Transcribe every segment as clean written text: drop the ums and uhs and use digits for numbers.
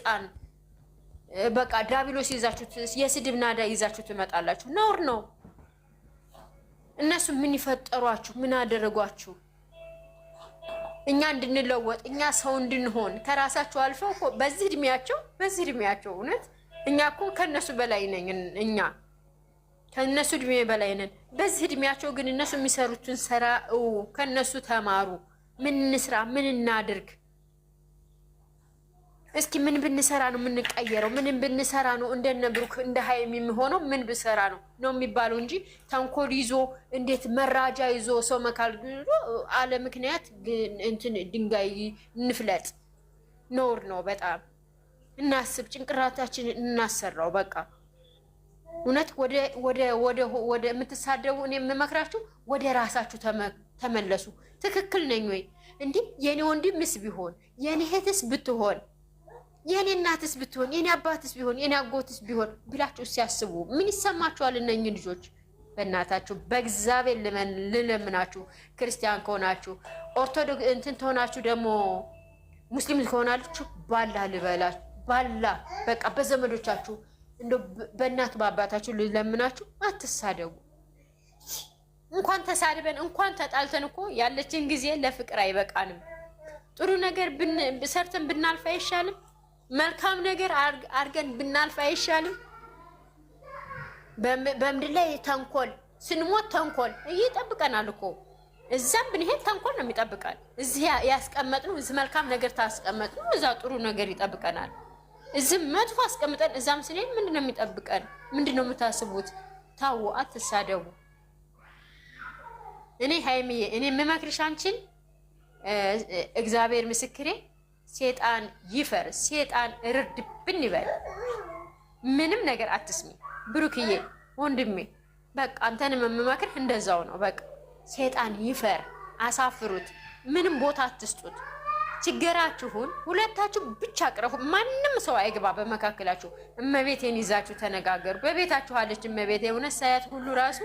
ሰይጣን በቃ ዲያብሎስ ይዛችሁት የስድብ ናዳ ይዛችሁ ትመጣላችሁ። ነውር ነው። እነሱ ምን ይፈጠሯችሁ? ምን አደረጓችሁ? እኛ እንድንለወጥ እኛ ሰው እንድንሆን ከራሳቸው አልፈው እኮ በዚህ እድሜያቸው እውነት እኛ እኮ ከነሱ በላይ ነን። እኛ ከነሱ እድሜ በላይ ነን። በዚህ እድሜያቸው ግን እነሱ የሚሰሩትን ስራ ከነሱ ተማሩ። ምን እንስራ? ምን እናድርግ? እስኪ ምን ብንሰራ ነው የምንቀየረው? ምን ብንሰራ ነው እንደነ ብሩክ እንደ ሀይሚ የሚሆነው? ምን ብሰራ ነው የሚባለው እንጂ ተንኮል ይዞ እንዴት መራጃ ይዞ ሰው መካል አለ ምክንያት እንትን ድንጋይ እንፍለጥ ኖር ነው። በጣም እናስብ፣ ጭንቅራታችንን እናሰራው። በቃ እውነት ወደ የምትሳደቡ እኔ የምመክራችሁ ወደ ራሳችሁ ተመለሱ። ትክክል ነኝ ወይ እንዲህ የኔ ወንድምስ ቢሆን የኔ እህትስ ብትሆን የኔ እናትስ ብትሆን የኔ አባትስ ቢሆን የኔ አጎትስ ቢሆን ብላችሁ ሲያስቡ ምን ይሰማችኋል? እነኝህ ልጆች በእናታችሁ በእግዚአብሔር ልለምናችሁ፣ ክርስቲያን ከሆናችሁ ኦርቶዶክስ እንትን ተሆናችሁ ደግሞ ሙስሊም ከሆናችሁ ባላ ልበላችሁ፣ ባላ በቃ በዘመዶቻችሁ እንደ በእናት በአባታችሁ ልለምናችሁ አትሳደቡ። እንኳን ተሳድበን እንኳን ተጣልተን እኮ ያለችን ጊዜ ለፍቅር አይበቃንም። ጥሩ ነገር ሰርተን ብናልፍ አይሻልም? መልካም ነገር አርገን ብናልፍ አይሻልም? በምድር ላይ ተንኮል ስንሞት ተንኮል ይጠብቀናል እኮ። እዛም ብንሄድ ተንኮል ነው የሚጠብቀን። እዚህ ያስቀመጥነው እዚህ መልካም ነገር ታስቀመጥነው እዛ ጥሩ ነገር ይጠብቀናል። እዚህ መጥፎ አስቀምጠን እዛም ስንሄድ ምንድነው የሚጠብቀን? ምንድነው የምታስቡት? ታው አትሳደቡ። እኔ ሀይሚዬ እኔ የምመክርሽ አንቺን እግዚአብሔር ምስክሬ ሴጣን ይፈር፣ ሴጣን እርድብን ይበል። ምንም ነገር አትስሚ። ብሩክዬ ወንድሜ በቃ አንተንም የምመክርህ እንደዛው ነው። በቃ ሴጣን ይፈር፣ አሳፍሩት፣ ምንም ቦታ አትስጡት። ችግራችሁን ሁለታችሁ ብቻ ቅረፉ። ማንም ሰው አይግባ በመካከላችሁ። እመቤቴን ይዛችሁ ተነጋገሩ። በቤታችሁ አለች እመቤቴ። እውነት ሳያት ሁሉ ራሱ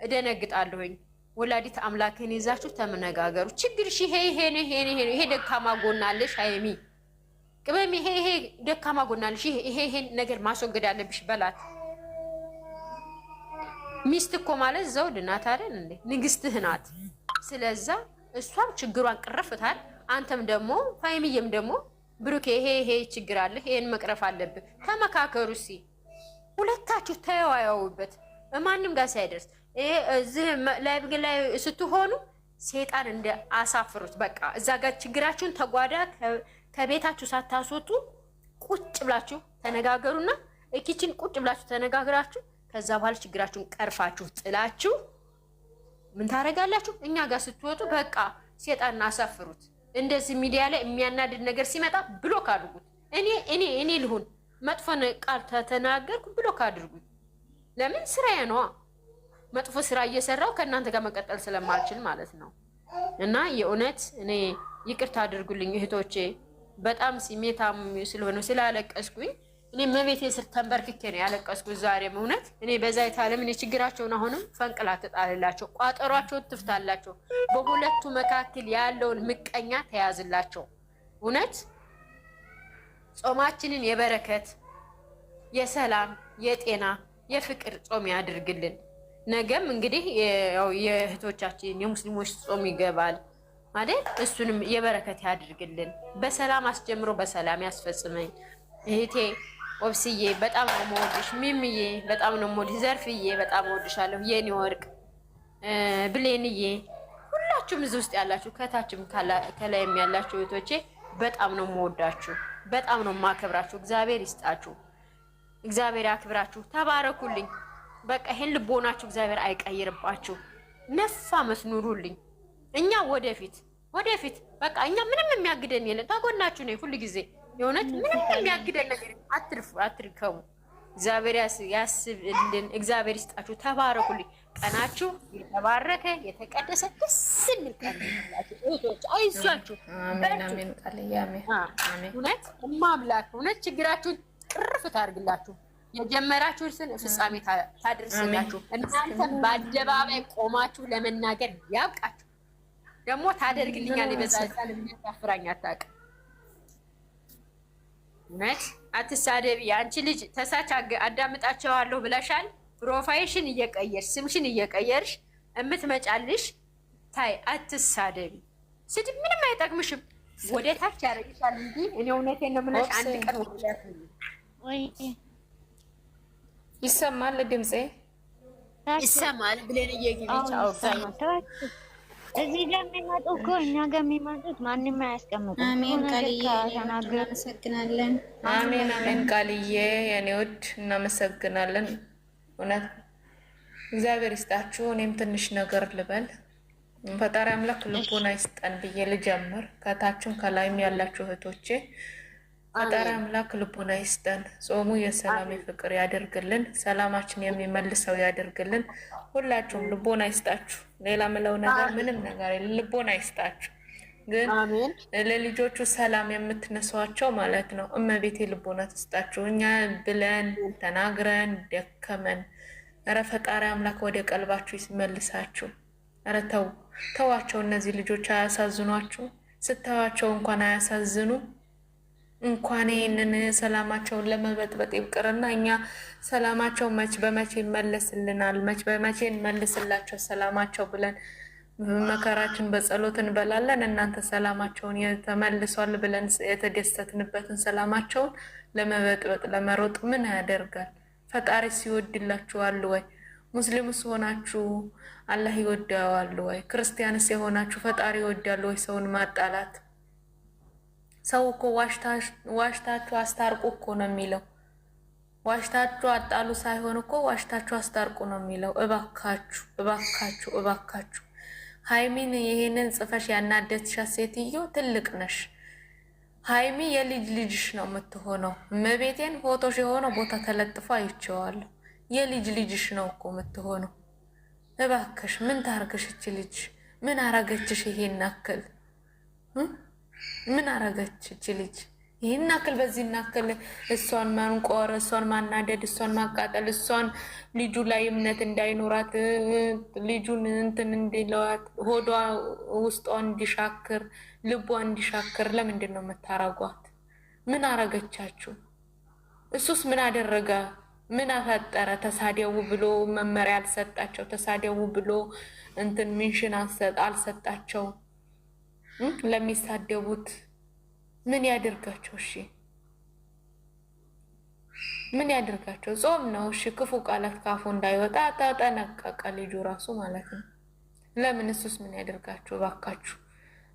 እደነግጣለሁኝ። ወላዲት አምላክን ይዛችሁ ተመነጋገሩ። ችግርሽ ይሄ ደካማ ጎናለሽ ሀይሚ ቅበም፣ ይሄ ደካማ ጎናለሽ፣ ይሄ ነገር ማስወገድ አለብሽ በላት። ሚስት እኮ ማለት ዘውድ ናት አይደል እንዴ? ንግስትህ ናት። ስለዛ እሷም ችግሯን ቅረፍታል። አንተም ደግሞ ሀይሚዬም ደግሞ ብሩኬ ይሄ ችግር አለ፣ ይሄን መቅረፍ አለብህ። ተመካከሩ። ሁለታችሁ ተወያዩበት ማንም ጋር ሳይደርስ። እዚህ ላይ ስትሆኑ ሴጣን እንደ አሳፍሩት። በቃ እዛ ጋር ችግራችሁን ተጓዳ ከቤታችሁ ሳታስወጡ ቁጭ ብላችሁ ተነጋገሩና ኪችን ቁጭ ብላችሁ ተነጋግራችሁ ከዛ በኋላ ችግራችሁን ቀርፋችሁ ጥላችሁ ምን ታደርጋላችሁ? እኛ ጋር ስትወጡ በቃ ሴጣን አሳፍሩት። እንደዚህ ሚዲያ ላይ የሚያናድድ ነገር ሲመጣ ብሎክ አድርጉት። እኔ ልሁን መጥፎ ቃል ተተናገርኩ ብሎክ አድርጉት። ለምን ስራዬ ነዋ። መጥፎ ስራ እየሰራው ከእናንተ ጋር መቀጠል ስለማልችል ማለት ነው። እና የእውነት እኔ ይቅርታ አድርጉልኝ እህቶቼ፣ በጣም ስሜታም ስለሆነ ስላለቀስኩኝ እኔ መቤቴ ስር ተንበርክኬ ነው ያለቀስኩት ዛሬም። እውነት እኔ በዛ የታለም እኔ ችግራቸውን አሁንም ፈንቅላ ትጣልላቸው፣ ቋጠሯቸውን ትፍታላቸው፣ በሁለቱ መካከል ያለውን ምቀኛ ተያዝላቸው። እውነት ጾማችንን የበረከት የሰላም የጤና የፍቅር ጾም ያድርግልን። ነገም እንግዲህ ያው የእህቶቻችን የሙስሊሞች ጾም ይገባል ማለት እሱንም የበረከት ያድርግልን። በሰላም አስጀምሮ በሰላም ያስፈጽመኝ። እህቴ ወብስዬ በጣም ነው የምወድሽ። ሚምዬ በጣም ነው የምወድሽ። ዘርፍዬ በጣም እወድሻለሁ። የኔ ወርቅ ብሌንዬ፣ ሁላችሁም እዚህ ውስጥ ያላችሁ ከታችም ከላይም ያላችሁ እህቶቼ በጣም ነው የምወዳችሁ፣ በጣም ነው የማከብራችሁ። እግዚአብሔር ይስጣችሁ፣ እግዚአብሔር ያክብራችሁ። ተባረኩልኝ። በቃ ይሄን ልቦናችሁ እግዚአብሔር አይቀይርባችሁ። ነፋ መስኑሩልኝ። እኛ ወደፊት በቃ እኛ ምንም የሚያግደን የለም። ታጎናችሁ ነው ሁሉ ጊዜ። የእውነት ምንም የሚያግደን ነገር አትርከሙ። እግዚአብሔር ያስብልን። እግዚአብሔር ይስጣችሁ። ተባረኩልኝ። ቀናችሁ የተባረከ የተቀደሰ ደስ የሚል ቀን ይሁንላችሁ። እህቶች አይዟችሁ። እውነት እማምላክ እውነት ችግራችሁን ቅርፍ ታርግላችሁ። የጀመራችሁትን ፍጻሜ ታደርስላችሁ። እናንተም በአደባባይ ቆማችሁ ለመናገር ያብቃችሁ። ደግሞ ታደርግልኛል። በዛ ለምን ያሳፍራኝ አታውቅም። እውነት አትሳደቢ። አንቺ ልጅ ተሳች አዳምጣቸዋለሁ ብለሻል። ፕሮፋይልሽን እየቀየርሽ ስምሽን እየቀየርሽ እምትመጫልሽ ታይ። አትሳደቢ። ስድብ ምንም አይጠቅምሽም። ወደ ታች ያደርግሻል እንጂ እኔ እውነቴን ነው የምልሽ። አንድ ቀን ወይ ይሰማል፣ ድምጼ ይሰማል ብለን እየግቢች አውርታለሁ። እዚህ ጋር የሚመጡ እኮ እኛ ጋር የሚመጡት ማንም አያስቀምጡም። አሜን ቃልዬ እናመሰግናለን። አሜን አሜን ቃልዬ የኔ ውድ እናመሰግናለን። እውነት እግዚአብሔር ይስጣችሁ። እኔም ትንሽ ነገር ልበል። ፈጣሪ አምላክ ልቦና ይስጠን ብዬ ልጀምር። ከታችም ከላይም ያላችሁ እህቶቼ ፈጣሪ አምላክ ልቦና ይስጠን። ጾሙ የሰላም የፍቅር ያደርግልን። ሰላማችን የሚመልሰው ያደርግልን። ሁላችሁም ልቦና ይስጣችሁ። ሌላ ምለው ነገር ምንም ነገር ልቦና ይስጣችሁ። ግን ለልጆቹ ሰላም የምትነሷቸው ማለት ነው። እመቤቴ ልቦና ትስጣችሁ። እኛ ብለን ተናግረን ደከመን። ኧረ ፈጣሪ አምላክ ወደ ቀልባችሁ ይመልሳችሁ። ኧረ ተዋቸው። እነዚህ ልጆች አያሳዝኗችሁ? ስታዋቸው እንኳን አያሳዝኑ? እንኳን ይህንን ሰላማቸውን ለመበጥበጥ ይቅርና እኛ ሰላማቸው መች በመቼ ይመለስልናል፣ መች በመቼ እንመልስላቸው ሰላማቸው ብለን መከራችን በጸሎት እንበላለን። እናንተ ሰላማቸውን የተመልሷል ብለን የተደሰትንበትን ሰላማቸውን ለመበጥበጥ ለመሮጥ ምን ያደርጋል? ፈጣሪ ሲወድላችኋል ወይ? ሙስሊምስ ሆናችሁ አላህ ይወደዋል ወይ? ክርስቲያንስ የሆናችሁ ፈጣሪ ይወዳል ወይ? ሰውን ማጣላት ሰው እኮ ዋሽታችሁ አስታርቁ እኮ ነው የሚለው። ዋሽታችሁ አጣሉ ሳይሆን እኮ ዋሽታችሁ አስታርቁ ነው የሚለው። እባካችሁ እባካችሁ እባካችሁ ሀይሚን ይሄንን ጽፈሽ ያናደድሻት ሴትዮ ትልቅ ነሽ። ሀይሚ የልጅ ልጅሽ ነው የምትሆነው። እመቤቴን ፎቶሽ የሆነው ቦታ ተለጥፎ አይቼዋለሁ። የልጅ ልጅሽ ነው እኮ የምትሆነው። እባክሽ ምን ታርግሽ? እች ልጅ ምን አረገችሽ? ይሄን አክል ምን አረገች እች ልጅ? ይህን አክል በዚህ ናክል እሷን ማንቆር፣ እሷን ማናደድ፣ እሷን ማቃጠል፣ እሷን ልጁ ላይ እምነት እንዳይኖራት ልጁን እንትን እንዲለዋት ሆዷ ውስጧ እንዲሻክር ልቧ እንዲሻክር ለምንድን ነው የምታረጓት? ምን አረገቻችሁ? እሱስ ምን አደረገ? ምን አፈጠረ? ተሳደቡ ብሎ መመሪያ አልሰጣቸው። ተሳደቡ ብሎ እንትን ሚንሽን አልሰጣቸው። ለሚሳደቡት ምን ያደርጋቸው? እሺ ምን ያደርጋቸው? ጾም ነው። እሺ ክፉ ቃላት ካፉ እንዳይወጣ ተጠነቀቀ ልጁ ራሱ ማለት ነው። ለምን እሱስ ምን ያደርጋቸው? እባካችሁ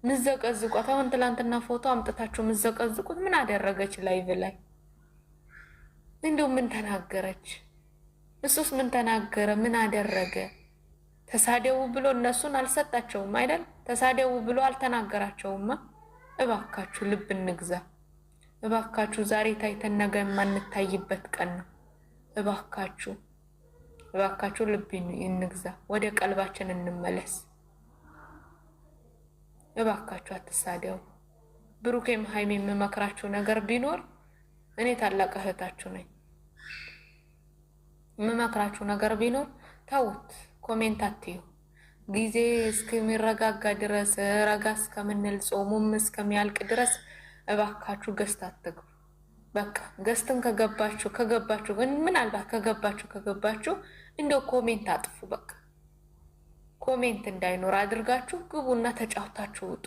ምዘቀዝቋት። አሁን ትላንትና ፎቶ አምጥታችሁ ምዘቀዝቁት ምን አደረገች? ላይቭ ላይ እንዲሁ ምን ተናገረች? እሱስ ምን ተናገረ? ምን አደረገ? ተሳደቡ ብሎ እነሱን አልሰጣቸውም አይደል? ተሳደቡ ብሎ አልተናገራቸውማ። እባካችሁ ልብ እንግዛ። እባካችሁ ዛሬ ታይተን ነገ የማንታይበት ቀን ነው። እባካችሁ እባካችሁ ልብ እንግዛ። ወደ ቀልባችን እንመለስ። እባካችሁ አትሳደቡ። ብሩኬም ሀይሜ የምመክራችሁ ነገር ቢኖር እኔ ታላቅ እህታችሁ ነኝ። የምመክራችሁ ነገር ቢኖር ተውት። ኮሜንት አትዩ። ጊዜ እስከሚረጋጋ ድረስ ረጋ እስከምንል ጾሙም እስከሚያልቅ ድረስ እባካችሁ ገስት አትግቡ። በቃ ገስትን ከገባችሁ ግን ምናልባት ከገባችሁ እንደው ኮሜንት አጥፉ። በቃ ኮሜንት እንዳይኖር አድርጋችሁ ግቡና ተጫውታችሁ ውጡ።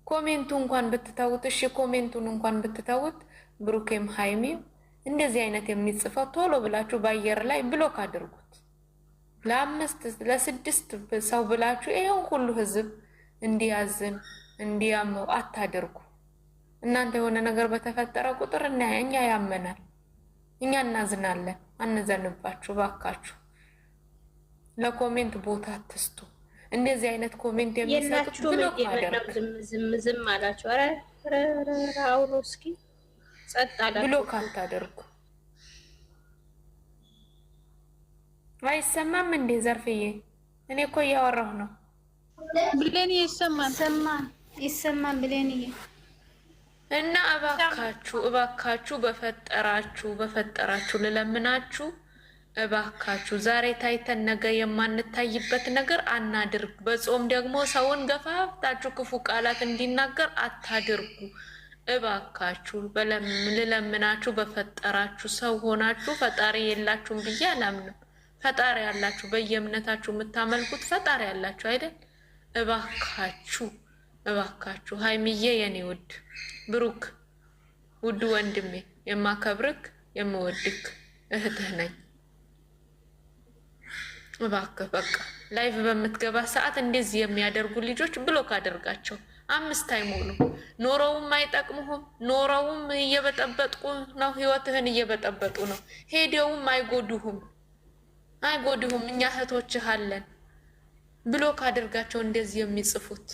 ኮሜንቱ እንኳን ብትተውት እሺ፣ ኮሜንቱን እንኳን ብትተውት ብሩኬም ሀይሚም እንደዚህ አይነት የሚጽፈው ቶሎ ብላችሁ በአየር ላይ ብሎክ አድርጉት። ለ5 ለ6 ሰው ብላችሁ ይሄን ሁሉ ህዝብ እንዲያዝን እንዲያመው አታደርጉ። እናንተ የሆነ ነገር በተፈጠረ ቁጥር እኛ ያመናል፣ እኛ እናዝናለን። አንዘንባችሁ ባካችሁ። ለኮሜንት ቦታ አትስጡ። እንደዚህ አይነት ኮሜንት የሚሰጡት ብሎክ አድርጉ። ዝም አላችሁ። ኧረ አውሩ እስኪ ጸጥ አላችሁ። ብሎክ አታደርጉ። አይሰማም እንዴ ዘርፍዬ? እኔ እኮ እያወራሁ ነው። ብሌን ይሰማል ብሌንዬ። እና እባካችሁ በፈጠራችሁ ልለምናችሁ፣ እባካችሁ ዛሬ ታይተን ነገ የማንታይበት ነገር አናድርግ። በጾም ደግሞ ሰውን ገፋፍታችሁ ክፉ ቃላት እንዲናገር አታድርጉ። እባካችሁ ልለምናችሁ በፈጠራችሁ ሰው ሆናችሁ ፈጣሪ የላችሁም ብዬ አላምንም። ፈጣሪ ያላችሁ በየእምነታችሁ የምታመልኩት ፈጣሪ ያላችሁ አይደል? እባካችሁ እባካችሁ ሀይሚዬ የኔ ውድ ብሩክ ውድ ወንድሜ የማከብርክ የምወድክ እህትህ ነኝ። እባክህ በቃ ላይቭ በምትገባ ሰዓት እንደዚህ የሚያደርጉ ልጆች ብሎክ አድርጋቸው። 5 አይሞሉ ኖረውም አይጠቅሙህም። ኖረውም እየበጠበጡ ነው፣ ህይወትህን እየበጠበጡ ነው። ሄደውም አይጎዱህም አይጎዱህም። እኛ እህቶችህ አለን። ብሎክ አድርጋቸው። እንደዚህ የሚጽፉት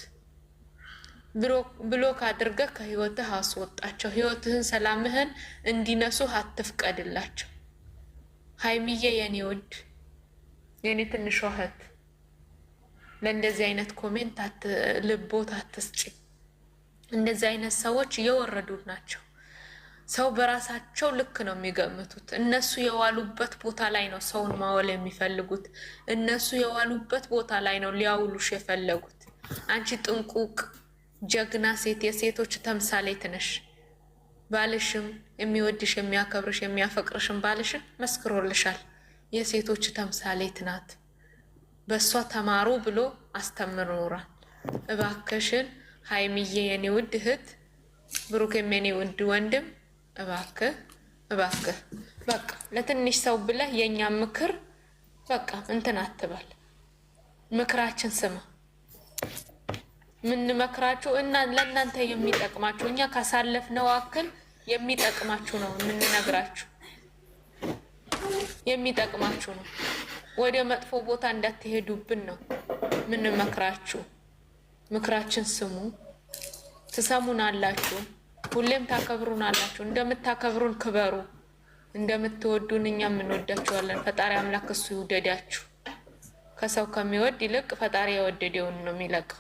ብሎክ አድርገህ ከህይወትህ አስወጣቸው። ህይወትህን ሰላምህን እንዲነሱህ አትፍቀድላቸው። ሀይሚዬ የኔ ውድ የኔ ትንሿ እህት ለእንደዚህ አይነት ኮሜንት ልቦት አትስጪ። እንደዚህ አይነት ሰዎች የወረዱ ናቸው። ሰው በራሳቸው ልክ ነው የሚገምቱት። እነሱ የዋሉበት ቦታ ላይ ነው ሰውን ማወል የሚፈልጉት። እነሱ የዋሉበት ቦታ ላይ ነው ሊያውሉሽ የፈለጉት። አንቺ ጥንቁቅ ጀግና ሴት፣ የሴቶች ተምሳሌት ነሽ። ባልሽም የሚወድሽ የሚያከብርሽ የሚያፈቅርሽም ባልሽን መስክሮልሻል። የሴቶች ተምሳሌት ናት። በእሷ ተማሩ ብሎ አስተምሮናል። እባክሽን ሀይሚዬ የኔ ውድ እህት፣ ብሩክም የኔ ውድ ወንድም እባክህ እባክህ በቃ ለትንሽ ሰው ብለህ የኛ ምክር በቃ እንትን አትበል። ምክራችን ስማ። ምን መክራችሁ እና ለእናንተ የሚጠቅማችሁ እኛ ካሳለፍነው አክል የሚጠቅማችሁ ነው የምንነግራችሁ። የሚጠቅማችሁ ነው። ወደ መጥፎ ቦታ እንዳትሄዱብን ነው ምን መክራችሁ። ምክራችን ስሙ። ትሰሙን አላችሁ። ሁሌም ታከብሩን አላችሁ። እንደምታከብሩን ክበሩ። እንደምትወዱን እኛም እንወዳችኋለን። ፈጣሪ አምላክ እሱ ይውደዳችሁ። ከሰው ከሚወድ ይልቅ ፈጣሪ የወደደውን ነው የሚለቀው።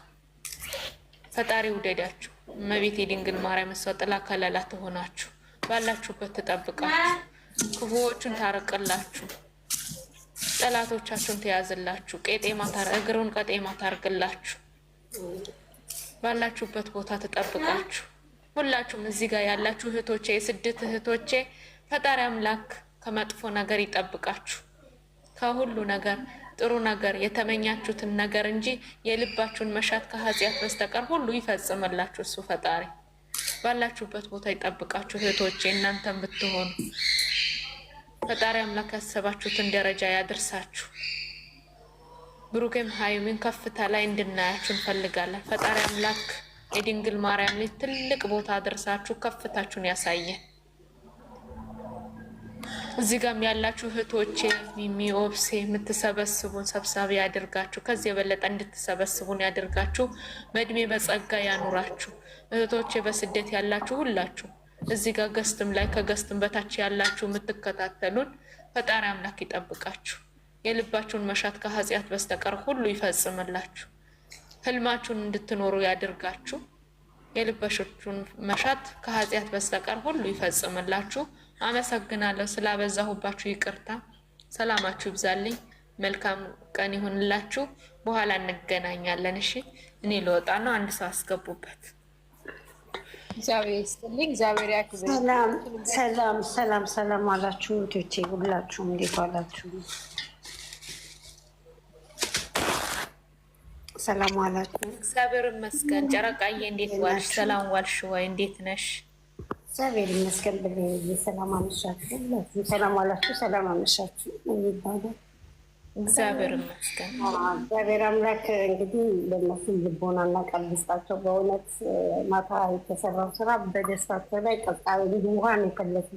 ፈጣሪ ይውደዳችሁ። እመቤቴ ድንግል ማርያም እሷ ጥላ ከለላ ትሆናችሁ። ባላችሁበት ትጠብቃችሁ። ክፉዎቹን ታርቅላችሁ። ጠላቶቻችሁን ትያዝላችሁ። እግሩን ቀጤማ ታርግላችሁ። ባላችሁበት ቦታ ትጠብቃችሁ። ሁላችሁም እዚህ ጋር ያላችሁ እህቶቼ፣ የስደት እህቶቼ ፈጣሪ አምላክ ከመጥፎ ነገር ይጠብቃችሁ። ከሁሉ ነገር ጥሩ ነገር የተመኛችሁትን ነገር እንጂ የልባችሁን መሻት ከኃጢአት በስተቀር ሁሉ ይፈጽምላችሁ እሱ ፈጣሪ። ባላችሁበት ቦታ ይጠብቃችሁ እህቶቼ። እናንተም ብትሆኑ ፈጣሪ አምላክ ያሰባችሁትን ደረጃ ያድርሳችሁ። ብሩኬም ሀይሚን ከፍታ ላይ እንድናያችሁ እንፈልጋለን። ፈጣሪ አምላክ የድንግል ማርያም ልጅ ትልቅ ቦታ አድርሳችሁ ከፍታችሁን ያሳየን። እዚህ ጋም ያላችሁ እህቶቼ ሚሚ ኦብሴ የምትሰበስቡን ሰብሳቢ ያድርጋችሁ። ከዚህ የበለጠ እንድትሰበስቡን ያድርጋችሁ። በእድሜ በጸጋ ያኑራችሁ። እህቶቼ በስደት ያላችሁ ሁላችሁ እዚህ ጋር ገስትም ላይ ከገስትም በታች ያላችሁ የምትከታተሉን ፈጣሪ አምላክ ይጠብቃችሁ። የልባችሁን መሻት ከኃጢአት በስተቀር ሁሉ ይፈጽምላችሁ። ህልማችሁን እንድትኖሩ ያድርጋችሁ። የልባችሁን መሻት ከኃጢአት በስተቀር ሁሉ ይፈጽምላችሁ። አመሰግናለሁ። ስላበዛሁባችሁ ይቅርታ። ሰላማችሁ ይብዛልኝ። መልካም ቀን ይሁንላችሁ። በኋላ እንገናኛለን። እሺ፣ እኔ ልወጣ ነው። አንድ ሰው አስገቡበት። እግዚአብሔር ይስጥልኝ። እግዚአብሔር ያክብር። ሰላም አላችሁ እህቶቼ ሁላችሁም፣ እንዴት ዋላችሁ? ሰላም አላችሁ? እግዚአብሔር ይመስገን። ጨረቃዬ እንዴት ዋልሽ? ሰላም ዋልሽ ወይ? እንዴት ነሽ? እግዚአብሔር ይመስገን። ሰላም አመሻችሁ። ሁላችሁም ሰላም አላችሁ? ሰላም አመሻችሁ የሚባለው እግዚአብሔር ይመስገን። እግዚአብሔር አምላክ እንግዲህ ለእነሱ ልቦናና ቀልብ ይስጣቸው። በእውነት ማታ የተሰራው ስራ በደስታቸው ላይ ቀጣዩ ውሃን የፈለሱ